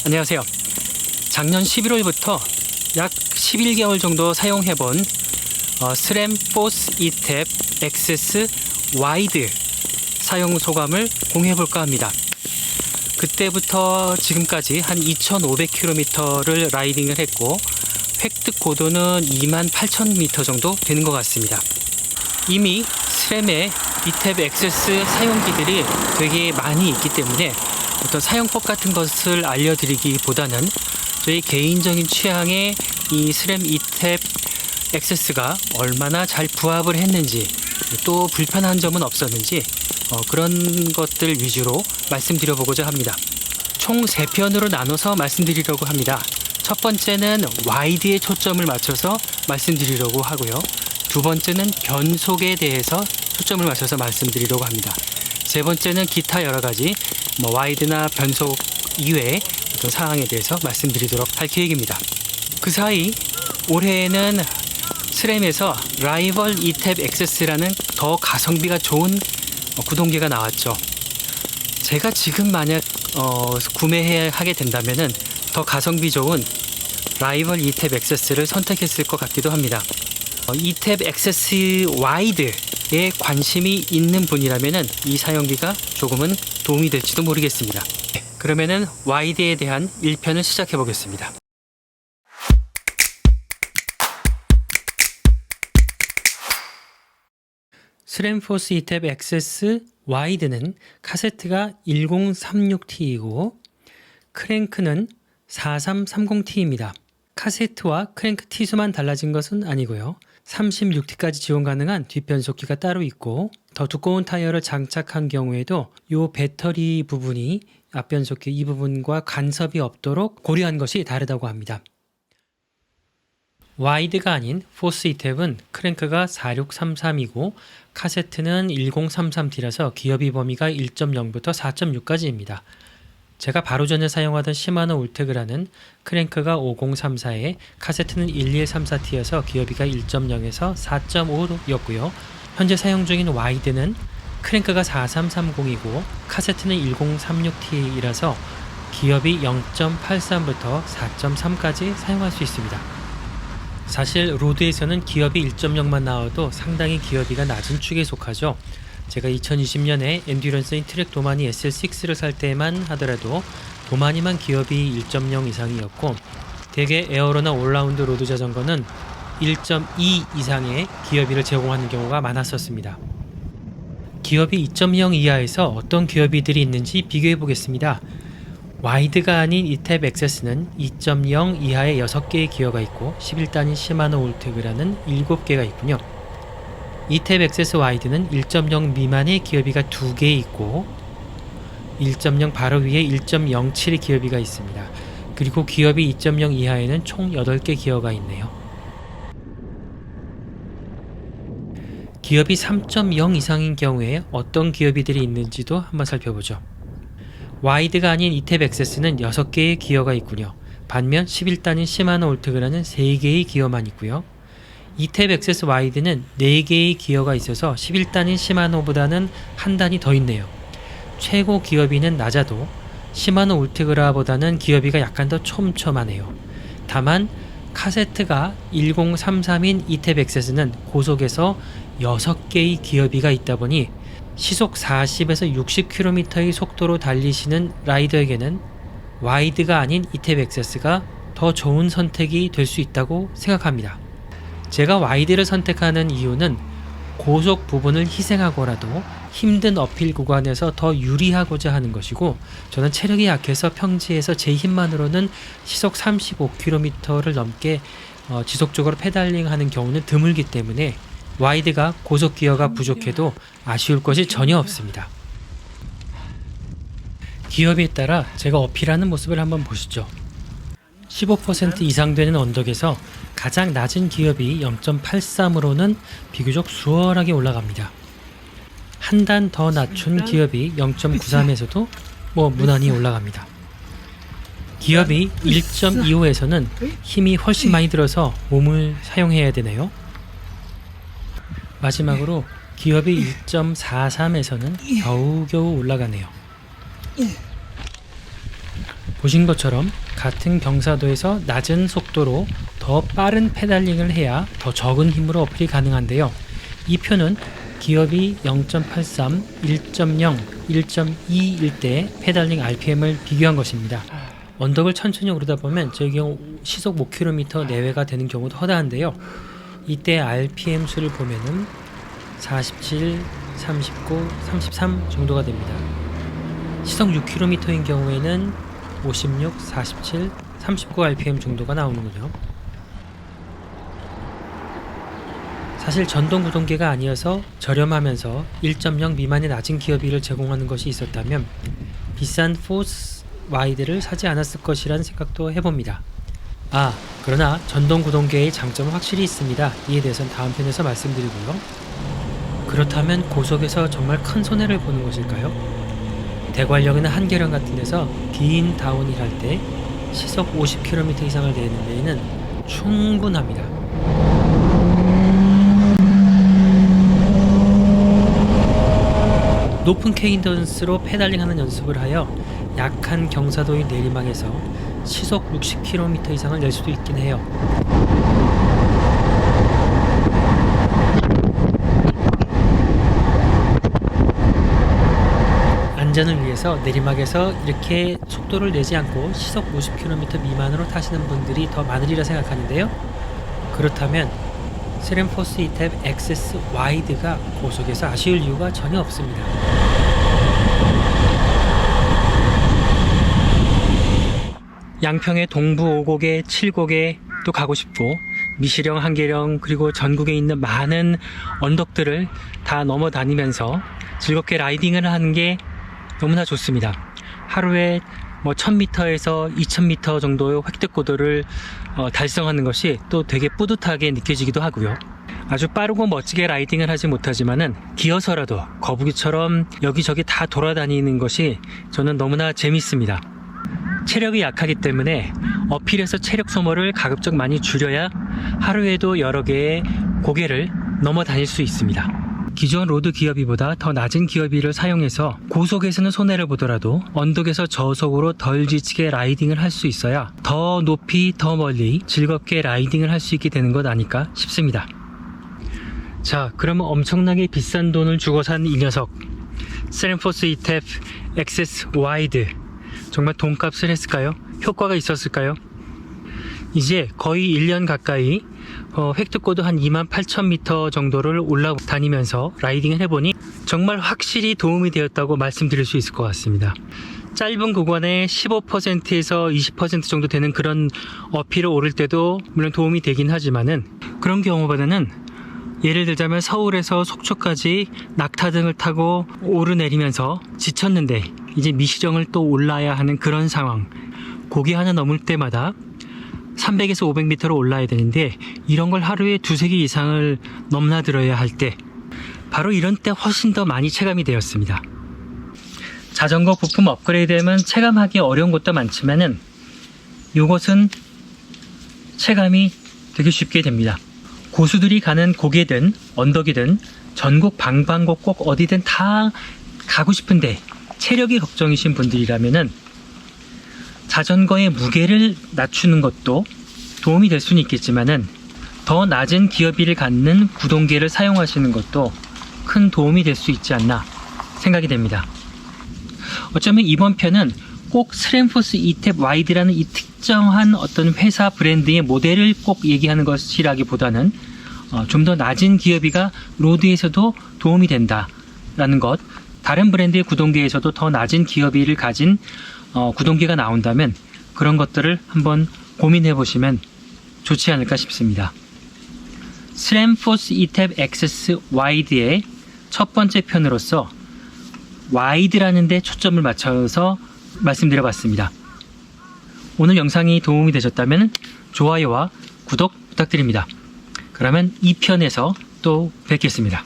안녕하세요. 작년 11월부터 약 11개월 정도 사용해본 스램 포스 이탭 엑세스 와이드 사용 소감을 공유해볼까 합니다. 그때부터 지금까지 한 2,500km를 라이딩을 했고 획득 고도는 28,000m 정도 되는 것 같습니다. 이미 스램의 이탭 엑세스 사용기들이 되게 많이 있기 때문에 어떤 사용법 같은 것을 알려드리기보다는 저희 개인적인 취향에 이 스램 이탭 엑세스가 얼마나 잘 부합을 했는지, 또 불편한 점은 없었는지 그런 것들 위주로 말씀드려보고자 합니다. 총 3편으로 나눠서 말씀드리려고 합니다. 첫 번째는 와이드에 초점을 맞춰서 말씀드리려고 하고요. 두 번째는 변속에 대해서 초점을 맞춰서 말씀드리려고 합니다. 세 번째는 기타 여러가지 와이드나 변속 이외의 어떤 사항에 대해서 말씀드리도록 할 계획입니다. 그 사이 올해에는 스램에서 라이벌 이탭 엑세스라는 더 가성비가 좋은 구동계가 나왔죠. 제가 지금 만약 구매하게 된다면은 더 가성비 좋은 라이벌 이탭 엑세스를 선택했을 것 같기도 합니다. 이탭 엑세스 와이드에 관심이 있는 분이라면은 이 사용기가 조금은 도움이 될지도 모르겠습니다. 그러면은 와이드에 대한 1편을 시작해 보겠습니다. 스램 포스 이탭 엑세스 와이드는 카세트가 1036T이고 크랭크는 4330T입니다. 카세트와 크랭크 T수만 달라진 것은 아니고요. 36T까지 지원 가능한 뒷변속기가 따로 있고 더 두꺼운 타이어를 장착한 경우에도 이 배터리 부분이 앞변속기 이 부분과 간섭이 없도록 고려한 것이 다르다고 합니다. 와이드가 아닌 포스 이탭은 크랭크가 4633이고 카세트는 1033T라서 기어비 범위가 1.0부터 4.6까지입니다. 제가 바로 전에 사용하던 시마노 울테그라는 크랭크가 5034에 카세트는 1134T여서 기어비가 1.0에서 4.5였고요. 현재 사용 중인 와이드는 크랭크가 4330이고 카세트는 1036T이라서 기어비 0.83부터 4.3까지 사용할 수 있습니다. 사실 로드에서는 기어비 1.0만 나와도 상당히 기어비가 낮은 축에 속하죠. 제가 2020년에 엔듀런스인 트랙 도마니 SL6를 살 때만 하더라도 도마니만 기어비 1.0 이상이었고 대개 에어로나 올라운드 로드 자전거는 1.2 이상의 기어비를 제공하는 경우가 많았었습니다. 기어비 2.0 이하에서 어떤 기어비들이 있는지 비교해 보겠습니다. 와이드가 아닌 이탭 엑세스는 2.0 이하의 6개의 기어가 있고 11단인 시마노 울테그라는 7개가 있군요. 이탭 엑세스 와이드는 1.0 미만의 기어비가 2개 있고 1.0 바로 위에 1.07의 기어비가 있습니다. 그리고 기어비 2.0 이하에는 총 8개 기어가 있네요. 기어비 3.0 이상인 경우에 어떤 기어비들이 있는지도 한번 살펴보죠. 와이드가 아닌 이탭 엑세스는 6개의 기어가 있군요. 반면 11단인 시마노 울테그라는 3개의 기어만 있고요. 이탭 엑세스 와이드는 4개의 기어가 있어서 11단인 시마노보다는 한 단이 더 있네요. 최고 기어비는 낮아도 시마노 울테그라보다는 기어비가 약간 더 촘촘하네요. 다만 카세트가 1033인 이탭 엑세스는 고속에서 6개의 기어비가 있다 보니 시속 40에서 60km의 속도로 달리시는 라이더에게는 와이드가 아닌 이탭 엑세스가 더 좋은 선택이 될 수 있다고 생각합니다. 제가 와이드를 선택하는 이유는 고속 부분을 희생하고라도 힘든 어필 구간에서 더 유리하고자 하는 것이고 저는 체력이 약해서 평지에서 제 힘만으로는 시속 35km를 넘게 지속적으로 페달링하는 경우는 드물기 때문에 와이드가 고속 기어가 부족해도 아쉬울 것이 전혀 없습니다. 기어비에 따라 제가 어필하는 모습을 한번 보시죠. 15% 이상 되는 언덕에서 가장 낮은 기어비 0.83으로는 비교적 수월하게 올라갑니다. 한 단 더 낮춘 기어비 0.93에서도 무난히 올라갑니다. 기어비 1.25에서는 힘이 훨씬 많이 들어서 몸을 사용해야 되네요. 마지막으로 기어비 1.43에서는 겨우겨우 올라가네요. 보신 것처럼 같은 경사도에서 낮은 속도로 더 빠른 페달링을 해야 더 적은 힘으로 어필이 가능한데요. 이 표는 기업이 0.83, 1.0, 1.2일 때 페달링 RPM을 비교한 것입니다. 언덕을 천천히 오르다 보면 저희 경우 시속 5km 내외가 되는 경우도 허다한데요. 이때 RPM 수를 보면은 47, 39, 33 정도가 됩니다. 시속 6km인 경우에는 56, 47, 39 RPM 정도가 나오는군요. 사실 전동 구동계가 아니어서 저렴하면서 1.0 미만의 낮은 기어비를 제공하는 것이 있었다면 비싼 포스 와이드를 사지 않았을 것이란 생각도 해봅니다. 그러나 전동 구동계의 장점은 확실히 있습니다. 이에 대해서는 다음 편에서 말씀드리고요. 그렇다면 고속에서 정말 큰 손해를 보는 것일까요? 대관령이나 한계령 같은 데서 긴 다운힐 할 때 시속 50km 이상을 내는 데에는 충분합니다. 높은 케이던스로 페달링하는 연습을 하여 약한 경사도의 내리막에서 시속 60km 이상을 낼 수도 있긴 해요. 안전을 위해서 내리막에서 이렇게 속도를 내지 않고 시속 50km 미만으로 타시는 분들이 더 많으리라 생각하는데요. 그렇다면 스램포스 이탭 XS 와이드가 고속에서 아쉬울 이유가 전혀 없습니다. 양평의 동부 5곡에 7곡에 또 가고 싶고 미시령, 한계령 그리고 전국에 있는 많은 언덕들을 다 넘어 다니면서 즐겁게 라이딩을 하는 게 너무나 좋습니다. 하루에 1000m에서 2000m 정도의 획득고도를 달성하는 것이 또 되게 뿌듯하게 느껴지기도 하고요. 아주 빠르고 멋지게 라이딩을 하지 못하지만은 기어서라도 거북이처럼 여기저기 다 돌아다니는 것이 저는 너무나 재밌습니다. 체력이 약하기 때문에 어필에서 체력 소모를 가급적 많이 줄여야 하루에도 여러 개의 고개를 넘어 다닐 수 있습니다. 기존 로드 기어비보다 더 낮은 기어비를 사용해서 고속에서는 손해를 보더라도 언덕에서 저속으로 덜 지치게 라이딩을 할 수 있어야 더 높이 더 멀리 즐겁게 라이딩을 할 수 있게 되는 것 아닐까 싶습니다. 자, 그러면 엄청나게 비싼 돈을 주고 산 이 녀석 스램포스 이탭 XS 와이드 정말 돈값을 했을까요? 효과가 있었을까요? 이제 거의 1년 가까이 획득고도 한 28,000m 정도를 올라다니면서 라이딩을 해보니 정말 확실히 도움이 되었다고 말씀드릴 수 있을 것 같습니다. 짧은 구간에 15%에서 20% 정도 되는 그런 어필을 오를 때도 물론 도움이 되긴 하지만은 그런 경우보다는 예를 들자면 서울에서 속초까지 낙타등을 타고 오르내리면서 지쳤는데 이제 미시정을 또 올라야 하는 그런 상황, 고개 하나 넘을 때마다 300에서 500m로 올라야 되는데 이런 걸 하루에 2-3개 이상을 넘나들어야 할 때 바로 이런 때 훨씬 더 많이 체감이 되었습니다. 자전거 부품 업그레이드하면 체감하기 어려운 것도 많지만은 이것은 체감이 되게 쉽게 됩니다. 고수들이 가는 고개든 언덕이든 전국 방방곡 꼭 어디든 다 가고 싶은데 체력이 걱정이신 분들이라면은 자전거의 무게를 낮추는 것도 도움이 될 수는 있겠지만은 더 낮은 기어비를 갖는 구동계를 사용하시는 것도 큰 도움이 될 수 있지 않나 생각이 됩니다. 어쩌면 이번 편은 꼭 스램포스 이탭 와이드라는 이 특정한 어떤 회사 브랜드의 모델을 꼭 얘기하는 것이라기보다는 좀 더 낮은 기어비가 로드에서도 도움이 된다라는 것, 다른 브랜드의 구동계에서도 더 낮은 기어비를 가진 구동계가 나온다면 그런 것들을 한번 고민해 보시면 좋지 않을까 싶습니다. 스램포스 이탭 XS 와이드의 첫 번째 편으로서 와이드라는 데 초점을 맞춰서 말씀드려 봤습니다. 오늘 영상이 도움이 되셨다면 좋아요와 구독 부탁드립니다. 그러면 2편에서 또 뵙겠습니다.